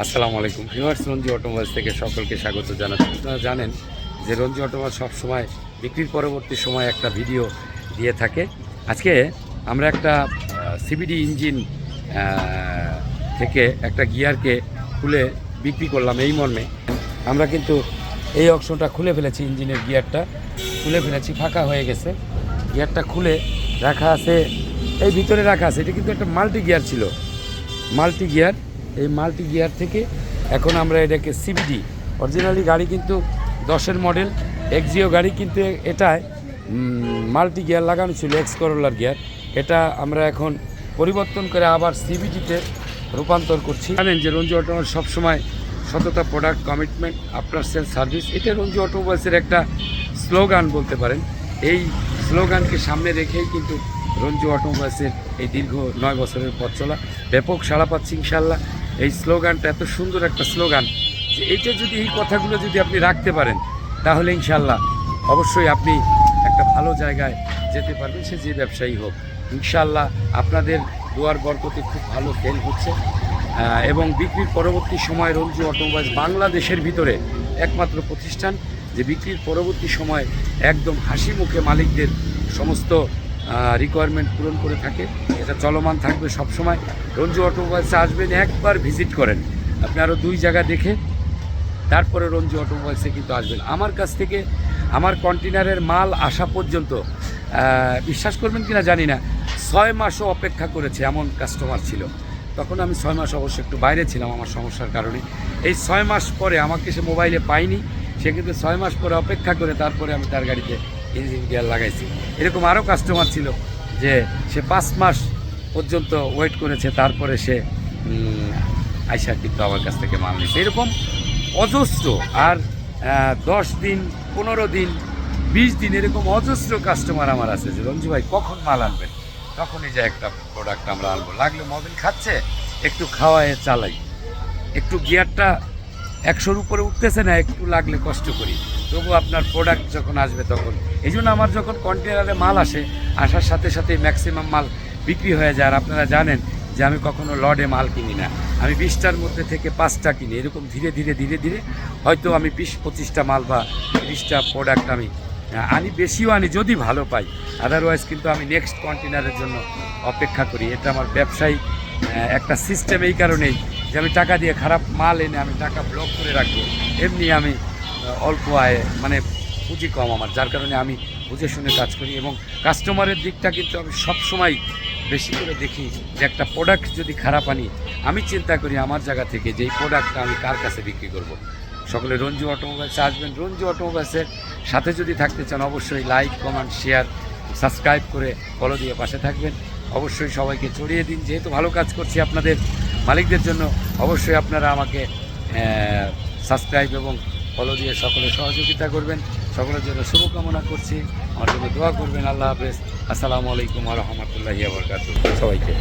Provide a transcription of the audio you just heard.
আসসালামু আলাইকুম viewers, Ranji automobiles থেকে সকলকে স্বাগত জানাচ্ছি। আপনারা জানেন যে রঞ্জি অটোমোবাইল সবসময় বিক্রির পরবর্তী সময় একটা ভিডিও দিয়ে থাকে। আজকে আমরা একটা সিবিডি ইঞ্জিন থেকে একটা গিয়ারকে খুলে বিক্রি করলাম এই মর্মে। আমরা কিন্তু এই অংশটা খুলে ফেলেছি, ইঞ্জিনের গিয়ারটা খুলে ফেলেছি, ফাঁকা হয়ে গেছে। গিয়ারটা খুলে রাখা আছে, এই ভিতরে রাখা আছে। এটা কিন্তু একটা মাল্টি গিয়ার ছিল, মাল্টি গিয়ার। এই মাল্টি গিয়ার থেকে এখন আমরা এটাকে সিবিডি, অরিজিনালি গাড়ি কিন্তু 10-এর মডেল এক্সিও গাড়ি, কিন্তু এটায় মাল্টি গিয়ার লাগানো ছিল, এক্স করোলার গিয়ার। এটা আমরা এখন পরিবর্তন করে আবার সিবিডিতে রূপান্তর করছি। জানেন যে রঞ্জি অটোমোবাইল সবসময় সততা, product, commitment, after sale service, এটা রঞ্জি অটোমোবাইলসের একটা স্লোগান বলতে পারেন। এই স্লোগানকে সামনে রেখেই কিন্তু রঞ্জি অটোমোবাইলসের এই দীর্ঘ 9 বছরের পথ চলা ব্যাপক সাড়া পাচ্ছি ইনশাল্লাহ। এই স্লোগানটা এত সুন্দর একটা স্লোগান যে এইটা যদি, এই কথাগুলো যদি আপনি রাখতে পারেন তাহলে ইনশাল্লাহ অবশ্যই আপনি একটা ভালো জায়গায় যেতে পারবেন, সে যে ব্যবসায়ী হোক। ইনশাল্লাহ আপনাদের দুয়ার বরকতে খুব ভালো সেল হচ্ছে এবং বিক্রির পরবর্তী সময় রঞ্জি অটোমোবাইলস বাংলাদেশের ভিতরে একমাত্র প্রতিষ্ঠান যে বিক্রির পরবর্তী সময় একদম হাসি মুখে মালিকদের সমস্ত রিকোয়ারমেন্ট পূরণ করে থাকে। এটা চলমান থাকবে সবসময়। রঞ্জি অটোমোবাইলসে আসবেন, একবার ভিজিট করেন, আপনি আরও 2 জায়গা দেখে তারপরে রঞ্জি অটোমোবাইলসে কিন্তু আসবেন। আমার কাছ থেকে আমার কন্টেনারের মাল আসা পর্যন্ত বিশ্বাস করবেন কিনা জানি না, 6 মাসও অপেক্ষা করেছে এমন কাস্টমার ছিল। তখন আমি 6 মাস অবশ্য একটু বাইরে ছিলাম আমার সমস্যার কারণে। এই 6 মাস পরে আমাকে সে মোবাইলে পায়নি, সে কিন্তু 6 মাস পরে অপেক্ষা করে তারপরে আমি তার গাড়িতে ইঞ্জিন গিয়ার লাগাইছি। এরকম আরও কাস্টমার ছিল যে সে 5 মাস পর্যন্ত ওয়েট করেছে, তারপরে সে আইসা কিন্তু আমার কাছ থেকে মাল নিয়েছে। এরকম অজস্র, আর 10 দিন, 15 দিন, 20 দিন এরকম অজস্র কাস্টমার আমার আছে যে রঞ্জু ভাই কখন মাল আনবেন। তখনই যে একটা প্রোডাক্ট আমরা আনবো, লাগলে মোবিল খাচ্ছে একটু খাওয়ায় চালাই, একটু গিয়ারটা 100-র উপরে উঠতেছে না, একটু লাগলে কষ্ট করি, তবু আপনার প্রোডাক্ট যখন আসবে তখন। এই জন্য আমার যখন কন্টেনারে মাল আসে, আসার সাথে সাথে ম্যাক্সিমাম মাল বিক্রি হয়ে যায়। আর আপনারা জানেন যে আমি কখনো লডে মাল কিনি না, আমি 20টার মধ্যে থেকে 5টা কিনি। এরকম ধীরে ধীরে ধীরে ধীরে হয়তো আমি 20-25টা মাল বা 30টা প্রোডাক্ট আমি আনি, বেশিও আনি যদি ভালো পাই। আদারওয়াইজ কিন্তু আমি নেক্সট কন্টেনারের জন্য অপেক্ষা করি। এটা আমার ব্যবসায়ী একটা সিস্টেম, এই কারণেই যে আমি টাকা দিয়ে খারাপ মাল এনে আমি টাকা ব্লক করে রাখবো। এমনি আমি অল্প আয়ে, মানে পুঁজি কম আমার, যার কারণে আমি বুঝে শুনে কাজ করি। এবং কাস্টমারের দিকটা কিন্তু আমি সবসময় বেশি করে দেখি যে একটা প্রোডাক্ট যদি খারাপ আনি, আমি চিন্তা করি আমার জায়গা থেকে যে এই প্রোডাক্টটা আমি কার কাছে বিক্রি করব। সকলে রঞ্জি অটোমোবাইলসে আসবেন। রঞ্জি অটোমোবাইলসের সাথে যদি থাকতে চান অবশ্যই লাইক, কমেন্ট, শেয়ার, সাবস্ক্রাইব করে ফলো দিয়ে পাশে থাকবেন। অবশ্যই সবাইকে ছড়িয়ে দিন, যেহেতু ভালো কাজ করছি আপনাদের মালিকদের জন্য। অবশ্যই আপনারা আমাকে সাবস্ক্রাইব এবং ফলো দিয়ে সকলে সহযোগিতা করবেন। সকলের জন্য শুভকামনা করছি, আমার জন্য দোয়া করবেন। আল্লাহ হাফেজ, আসসালামু আলাইকুম ওয়া রাহমাতুল্লাহি ওয়া বারাকাতুহু সবাইকে।